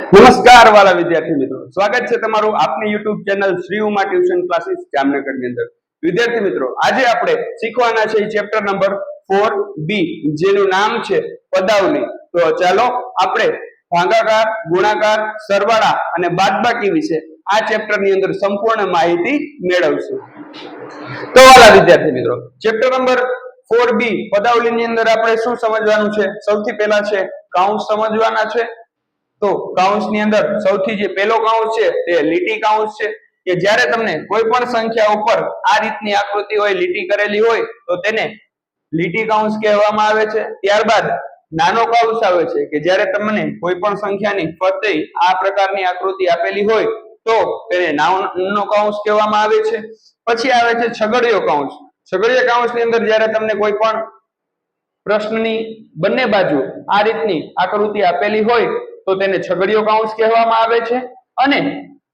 નમસ્કાર વાલા વિદ્યાર્થી મિત્રો, સ્વાગત છે તમારું આપની YouTube channel Shri Uma tuition classes Jamnagar ની અંદર। વિદ્યાર્થી મિત્રો, આજે આપણે શીખવાના છે ચેપ્ટર નંબર 4B જેનું નામ છે પદાવલી। તો ચાલો આપણે ભાગાકાર, ગુણાકાર, સરવાળા અને બાદબાકી વિશે આ ચેપ્ટર ની અંદર સંપૂર્ણ માહિતી મેળવશું। તો વાલા વિદ્યાર્થી મિત્રો, ચેપ્ટર નંબર 4B પદાવલી ની અંદર આપણે શું સમજવાનું છે? સૌથી પહેલા છે કાઉન્સ સમજવાના છે। તો કાઉન્સ ની અંદર સૌથી જે પહેલો કાઉન્સ છે તે લીટી કાઉન્સ છે કે જ્યારે તમને કોઈ પણ સંખ્યા ઉપર આ રીતની આકૃતિ હોય, લીટી કરેલી હોય તો તેને લીટી કાઉન્સ કહેવામાં આવે છે। ત્યારબાદ નાનો કાઉન્સ આવે છે કે જ્યારે તમને કોઈ પણ સંખ્યાની ફરતે આ પ્રકારની આકૃતિ આપેલી હોય તો તેને નાનો કાઉન્સ કહેવામાં આવે છે। પછી આવે છે છગડીયો કાઉન્સ। છગડીયા કાઉન્સ ની અંદર જ્યારે તમને કોઈ પણ પ્રશ્નની બંને બાજુ આ રીતની આકૃતિ આપેલી હોય તો તેને છગડીયો કાઉન્સ કહેવામાં આવે છે। અને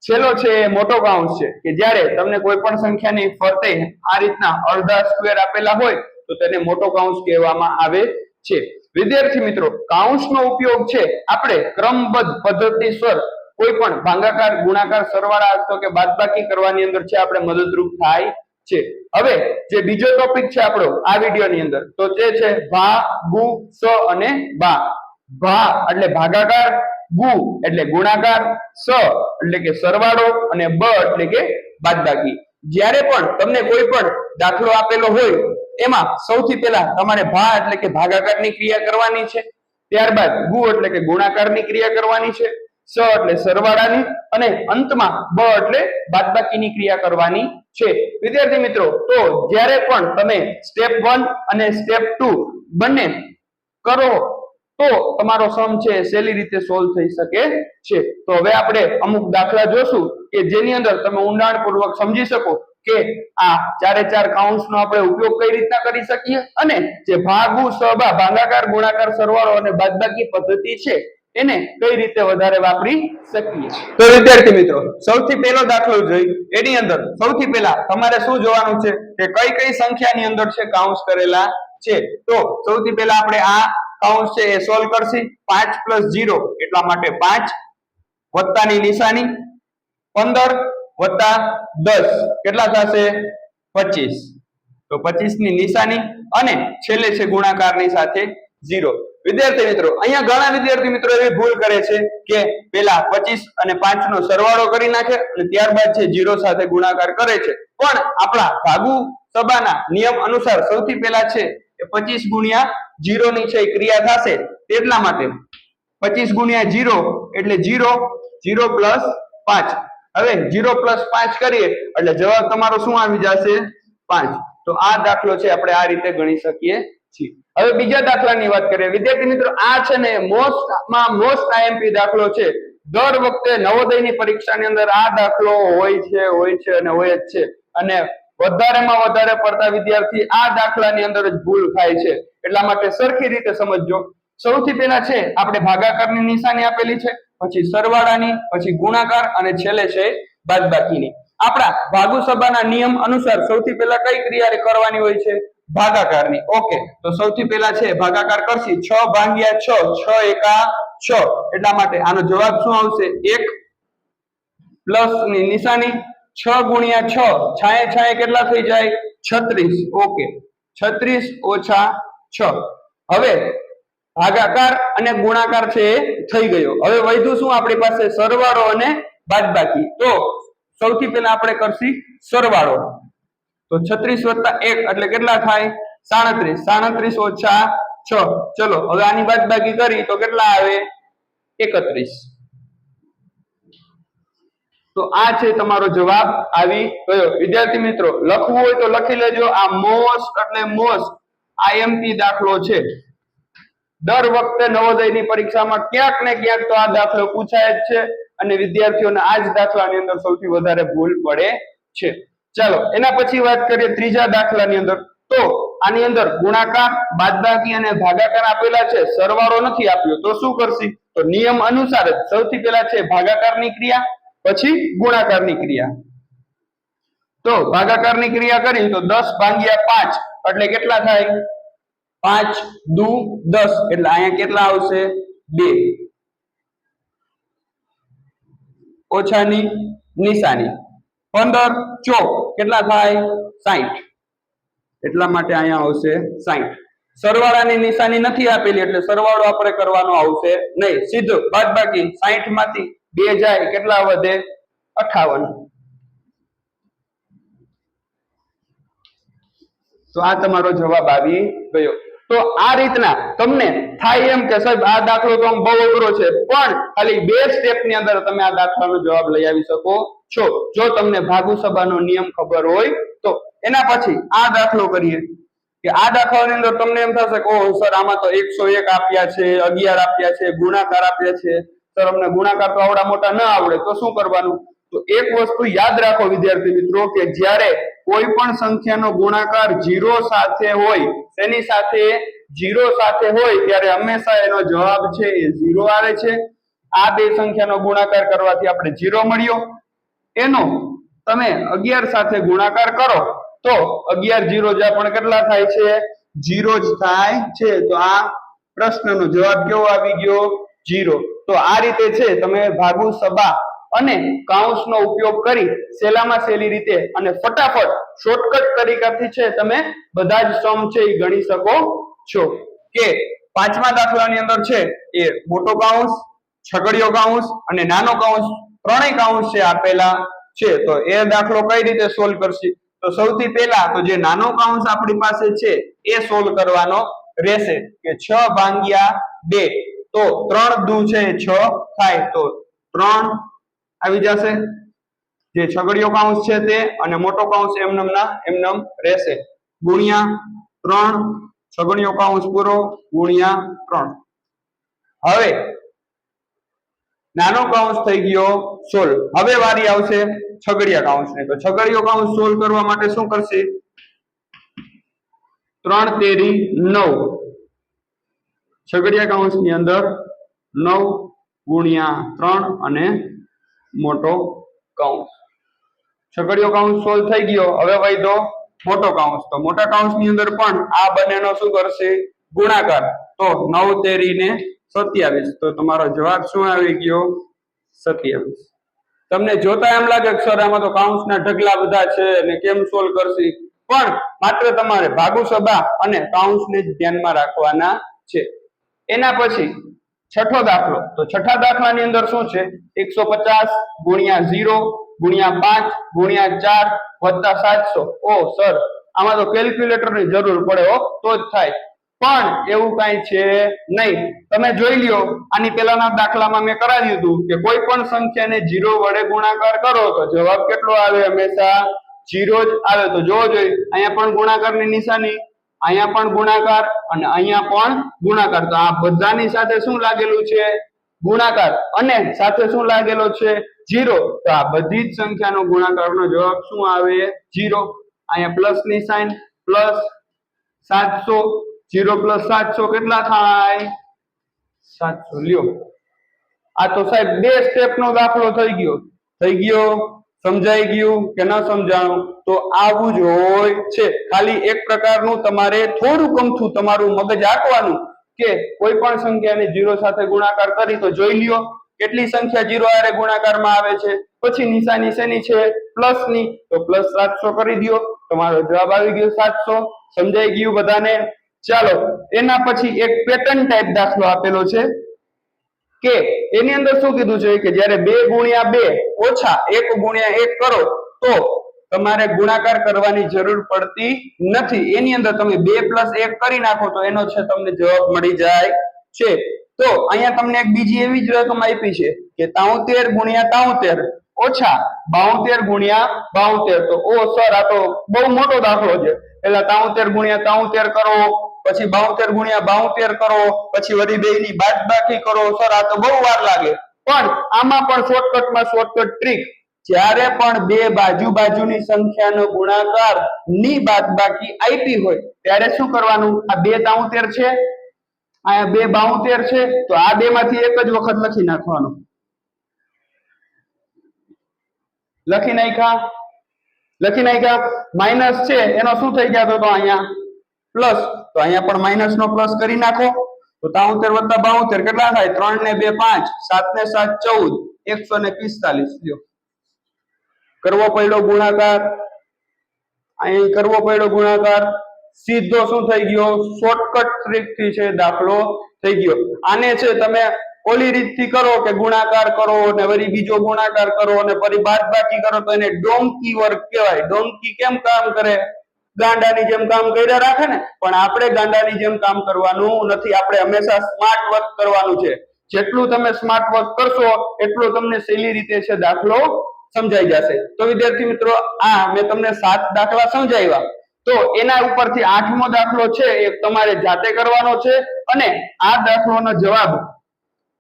છેલ્લો છે એ મોટો કાઉન્સ છે કે જ્યારે તમને કોઈ પણ સંખ્યાની ફરતે આ રીતના અડધા સ્ક્વેર આપેલા હોય તો તેને મોટો કાઉન્સ કહેવામાં આવે છે। વિદ્યાર્થી મિત્રો, કાઉન્સનો ઉપયોગ છે આપણે ક્રમબદ્ધ પદ્ધતિસર કોઈ પણ ભાગાકાર, ગુણાકાર, સરવાળા અથવા કે બાદબાકી કરવાની અંદર છે આપણે મદદરૂપ થાય છે। હવે જે બીજો ટોપિક છે આપણો આ વિડિયોની અંદર તો તે છે ભા, ગુ, સ અને બા। ભા એટલે ભાગાકાર, ગુ એટલે ગુણાકાર, સ એટલે કે સરવાળો અને બ એટલે કે બાદબાકી। જ્યારે પણ તમને કોઈ પણ દાખલો આપેલો હોય એમાં સૌથી પહેલા તમારે ભા એટલે કે ભાગાકારની ક્રિયા કરવાની છે, ત્યારબાદ ગુ એટલે કે ગુણાકારની ક્રિયા કરવાની છે, સ એટલે સરવાળાની અને અંતમાં બ એટલે બાદબાકીની ક્રિયા કરવાની છે। વિદ્યાર્થી મિત્રો, તો જ્યારે પણ તમે સ્ટેપ 1 અને સ્ટેપ 2 બંને કરો તો તમારો સમ છે સહેલી રીતે સોલ્વ થઈ શકે છે। તો હવે આપણે અમુક દાખલા જોશું કે જેની અંદર તમે ઊંડાણપૂર્વક સમજી શકો કે આ ચારે ચાર કાઉન્સનો આપણે ઉપયોગ કઈ રીતના કરી શકીએ અને જે ભાગુ, સબા, ભાગાકાર, ગુણાકાર, સરવાળો અને બાદબાકી પદ્ધતિ છે એને કઈ રીતે વધારે વાપરી શકીએ। તો વિદ્યાર્થી મિત્રો, સૌથી પહેલો દાખલો જોઈ એની અંદર સૌથી પહેલા તમારે શું જોવાનું છે કે કઈ કઈ સંખ્યાની અંદર છે કાઉન્સ કરેલા છે। તો સૌથી પહેલા આપણે આ કાઉન્સ છે એ સોલ્વ કરશી। 5 + 0 એટલા માટે 5 વત્તાની નિશાની, 15 + 10 કેટલા થશે? 25। તો 25 ની નિશાની અને છેલ્લે છે ગુણાકારની સાથે 0। વિદ્યાર્થી મિત્રો, અહીંયા ઘણા વિદ્યાર્થી મિત્રો એવી ભૂલ કરે છે કે પહેલા 25 અને 5 નો સરવાળો કરી નાખે અને ત્યારબાદ છે 0 સાથે ગુણાકાર કરે છે, પણ આપણા ભાગુ સબાના નિયમ અનુસાર સૌથી પહેલા છે એ 25 ગુણ્યા 0 ની છે ક્રિયા થશે, એટલા માટે 25 ગુણ્યા 0 એટલે 0, 0 + 5। હવે 0 + 5 કરીએ એટલે જવાબ તમારો શું આવી જશે? 5। તો આ દાખલો છે આપણે આ રીતે ગણી શકીએ છીએ। હવે બીજા દાખલાની વાત કરીએ વિદ્યાર્થી મિત્રો, આ છે ને મોસ્ટ આઈએમપી દાખલો છે। દર વખતે નવોદયની પરીક્ષાની અંદર આ દાખલો હોય છે અને હોય જ છે અને વધારેમાં વધારે પડતા વિદ્યાર્થી આ દાખલાની અંદર જ ભૂલ થાય છે, એટલા માટે સરખી રીતે સમજજો। સૌથી પહેલા છે આપણે ભાગાકારની નિશાની આપેલી છે, પછી સરવાળાની, પછી ગુણાકાર અને છેલ્લે છે બાદબાકીની। આપણા ભાગુ સબાના નિયમ અનુસાર સૌથી પહેલા કઈ ક્રિયા કરવાની હોય છે? ભાગાકારની। ઓકે, તો સૌથી પહેલા છે ભાગાકાર કરશી। 6 ભાગ્યા 6, 6 એકા 6 એટલા માટે આનો જવાબ શું આવશે? 1 પ્લસ ની નિશાની 6 ગુણ્યા 6, છાએ છાએ કેટલા થઈ જાય? 36। ઓકે, 36 - 6। હવે ભાગાકાર અને ગુણાકાર છે એ થઈ ગયો। હવે વધ્યું શું આપણી પાસે? સરવાળો અને બાદબાકી। તો સૌથી પહેલા આપણે કરશી સરવાળો। તો 36 + 1 એટલે કેટલા થાય? 37। 37 - 6। ચલો હવે આની બાદબાકી કરી તો કેટલા આવે? 31। તો આ છે તમારો જવાબ આવી ગયો। વિદ્યાર્થી મિત્રો, લખવું હોય તો લખી લેજો। આ મોસ્ટ એટલે મોસ્ટ આઈએમપી દાખલો છે। દર વખતે નવોદયની પરીક્ષામાં ક્યાંક ને ક્યાંક તો આ દાખલો પૂછાય જ છે અને વિદ્યાર્થીઓને આ જ દાખલાની અંદર સૌથી વધારે ભૂલ પડે છે। ચાલો એના પછી વાત કરીએ ત્રીજા દાખલાની અંદર। તો આની અંદર ગુણાકાર, બાદબાકી અને ભાગાકાર આપેલા છે, સરવાળો નથી આપ્યો, તો શું કરશી? તો નિયમ અનુસાર જ સૌથી પહેલા છે ભાગાકારની ક્રિયા, પછી ગુણાકારની ક્રિયા। તો ભાગાકારની ક્રિયા કરી તો 10 ભાગ્યા 5 એટલે કેટલા થાય? 5 દુ 10 એટલે અહીંયા કેટલા આવશે? 2। ઓછાની નિશાની 15 ચોક કેટલા થાય 60 એટલા માટે અહીંયા આવશે 60 સરવાળાની નિશાની નથી આપેલી એટલે સરવાળો આપણે કરવાનો આવશે નહીં સીધો બાદબાકી 60 માંથી 2 જાય કેટલા વધે 58 તો આ તમારો જવાબ આવી ગયો તો આ રીતના તમને થાય એમ કે સાહેબ આ દાખલો તો બહુ અઘરો છે પણ ખાલી 2 સ્ટેપ ની અંદર તમે આ દાખલાનો જવાબ લઈ આવી શકો છો જો તમને ભાગુસભાનો નિયમ ખબર હોય તો એના પછી આ દાખલો કરીએ કે આ દાખલાની અંદર તમને એમ થશે કે ઓહ સર આમાં તો 101 આપ્યા છે 11 આપ્યા છે ગુણાકાર આપ્યા છે સર અમને ગુણાકાર તો આવડા મોટા ન આવડે તો શું કરવાનું તો એક વસ્તુ યાદ રાખો વિદ્યાર્થી મિત્રો કે જ્યારે કોઈ પણ સંખ્યાનો ગુણાકાર 0 સાથે હોય તેની સાથે 0 સાથે હોય ત્યારે હંમેશા એનો જવાબ છે એ 0 આવે છે આ બે સંખ્યાનો ગુણાકાર કરવાથી આપણે 0 મળ્યો એનો તમે 11 સાથે ગુણાકાર કરો તો 11 0 જ્યાં પણ કેટલા થાય છે 0 જ થાય છે તો આ પ્રશ્નનો જવાબ કેવો આવી ગયો 0 તો આ રીતે છે તમે ભાગુસભા અને કાઉન્સનો ઉપયોગ કરી સહેલામાં સહેલી રીતે અને ફટાફટ શોર્ટકટ તરીકાથી છે તમે બધા જ સમ છે એ ગણી શકો છો કે પાંચમા દાખલાની અંદર છે એ મોટો કાઉન્સ છગડીયો કાઉન્સ અને નાનો કાઉન્સ ત્રણેય કાઉન્સ છે આપેલા છે તો એ દાખલો કઈ રીતે સોલ્વ કરશી તો સૌથી પહેલા તો જે નાનો કાઉન્સ આપણી પાસે છે એ સોલ્વ કરવાનો રહેશે કે 6 ભાગ્યા 2 તો 3 દુ છે 6 થાય તો 3 આવી જશે જે છગડીયો કાઉન્સ છે તે અને મોટો કાઉન્સ એમનેમ રહેશે ગુણ્યા 3 છગડીયો કાઉન્સ પૂરો ગુણ્યા 3 હવે નાનો કાઉન્સ થઈ ગયો સોલ્વ હવે વારી આવશે છગડીયા કાઉન્સ ને તો છગડીયો કાઉન્સ સોલ્વ કરવા માટે શું કરશે 3 તેરી 9 છગડીયા કાઉન્સ ની અંદર 9 ગુણ્યા 3 અને મોટો કાઉન્સ છગડીયો કાઉન્સ સોલ્વ થઈ ગયો હવે વધ્યો મોટો કાઉન્સ તો મોટા કાઉન્સ ની અંદર પણ આ બંનેનો શું કરશે ગુણાકાર તો 9 તેરી ને 27 તો તમારો જવાબ શું આવી ગયો 27 તમને જોતા એમ લાગે કે સર આમાં તો કાઉન્સના ઢગલા બધા છે અને કેમ સોલ્વ કરશી પણ માત્ર તમારે ભાગુસભા અને કાઉન્સને જ ધ્યાનમાં રાખવાના છે એના પછી છઠ્ઠો દાખલો તો છઠ્ઠા દાખલાની અંદર શું છે 150 ગુણ્યા 0 ગુણ્યા 5 ગુણ્યા 4 વત્તા 700 ઓ સર આમાં તો કેલ્ક્યુલેટરની જરૂર પડે હો તો જ થાય પણ એવું કાંઈ છે નહીં તમે જોઈ લ્યો આની પહેલાના દાખલામાં મેં કરાવ્યું હતું કે કોઈ પણ સંખ્યાને 0 વડે ગુણાકાર કરો તો જવાબ કેટલો આવે હંમેશા 0 જ આવે તો જોવો જોઈએ અહીંયા પણ ગુણાકારની નિશાની અહીંયા પણ ગુણાકાર અને અહીંયા પણ ગુણાકાર તો આ બધાની સાથે શું લાગેલું છે ગુણાકાર અને સાથે શું લાગેલો છે 0 તો આ બધી જ સંખ્યાનો ગુણાકારનો જવાબ શું આવે 0 અહીંયા પ્લસ ની સાઇન પ્લસ 700 0 પ્લસ 700 કેટલા થાય 700 લ્યો આ તો સાહેબ બે સ્ટેપ નો દાખલો થઈ ગયો સમજાઈ ગયું કે ન સમજાણું તો આવું જ હોય છે ખાલી એક પ્રકારનું તમારે થોડું ગમતું તમારું મગજ આંકવાનું કે કોઈ પણ સંખ્યાને 0 સાથે ગુણાકાર કરી તો જોઈ લ્યો કેટલી સંખ્યા 0 હારે ગુણાકારમાં આવે છે પછી નિશાની શેની છે પ્લસ ની તો પ્લસ 700 કરી દયો તમારો જવાબ આવી ગયો 700 સમજાઈ ગયું બધાને ચાલો એના પછી એક પેટર્ન ટાઈપ દાખલો આપેલો છે કે એની અંદર શું કીધું છે કે જ્યારે 2 ગુણ્યા 2 ઓછા 1 ગુણ્યા 1 કરો તો તમારે ગુણાકાર કરવાની જરૂર પડતી નથી એની અંદર તમે 2 પ્લસ 1 કરી નાખો તો એનો છે તમને જવાબ મળી જાય છે તો અહીંયા તમને એક બીજી એવી જ રકમ આપી છે કે 73 ગુણ્યા 73 ઓછા 72 ગુણ્યા 72 તો ઓ સર આ તો બહુ મોટો દાખલો છે એટલે 73 ગુણ્યા 73 કરો પછી 72 ગુણ્યા 72 કરો પછી વળી બેયની બાદબાકી કરો સર આ તો બહુ વાર લાગે પણ આમાં પણ શોર્ટકટમાં શોર્ટકટ ટ્રીક જ્યારે પણ બે બાજુની સંખ્યાનો ગુણાકાર ની બાદબાકી આપી હોય ત્યારે શું કરવાનું આ 2 73 છે અહીંયા 2 72 છે તો આ બે માંથી એક જ વખત લખી નાખવાનું લખી નાખ્યા માઈનસ છે એનો શું થઈ ગયા તો અહીંયા પ્લસ તો અહીંયા પણ માઈનસ નો પ્લસ કરી નાખો તો 73 + 72 કેટલા થાય? 3 ને 2 5, 7 ને 7 14, 145 લ્યો. કરવો પડ્યો ગુણાકાર, અહીં કરવો પડ્યો ગુણાકાર, સીધો શું થઈ ગયો? શોર્ટકટ ટ્રીક થી છે દાખલો થઈ ગયો. આને છે તમે ઓલી રીતથી કરો કે ગુણાકાર કરો અને વળી બીજો ગુણાકાર કરો અને ફરી બાદબાકી કરો તો એને ડોંકી વર્ક કહેવાય. ડોંકી કેમ કામ કરે? ગાંડાની જેમ કામ કર્યા રાખે ને, પણ આપણે ગાંડાની જેમ કામ કરવાનું નથી. આપણે હંમેશા સ્માર્ટ વર્ક કરવાનું છે. જેટલું તમે સ્માર્ટ વર્ક કરશો એટલું તમને સહેલી રીતે છે દાખલો સમજાઈ જશે. તો વિદ્યાર્થી મિત્રો, આ મેં તમને 7 દાખલા સમજાવ્યા. તો એના ઉપરથી 8મો દાખલો છે એ તમારે જાતે કરવાનો છે અને આ દાખલાનો જવાબ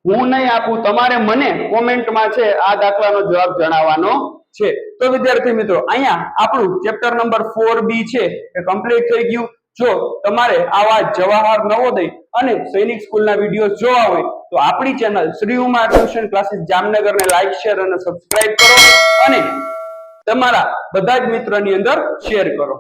હું નહીં આપું, તમારે મને કોમેન્ટમાં છે આ દાખલાનો જવાબ જણાવવાનો છે. તો વિદ્યાર્થી મિત્રો, અહીંયા આપણું ચેપ્ટર નંબર 4B છે એ કમ્પ્લીટ થઈ ગયું. જો તમારે આવા જવાહર નવોદય અને સૈનિક સ્કૂલના વિડીયો જોવા હોય તો આપણી channel Shri Uma tuition classes જામનગરને લાઈક, શેર અને સબસ્ક્રાઇબ કરો અને તમારા બધા જ મિત્રોની અંદર શેર કરો.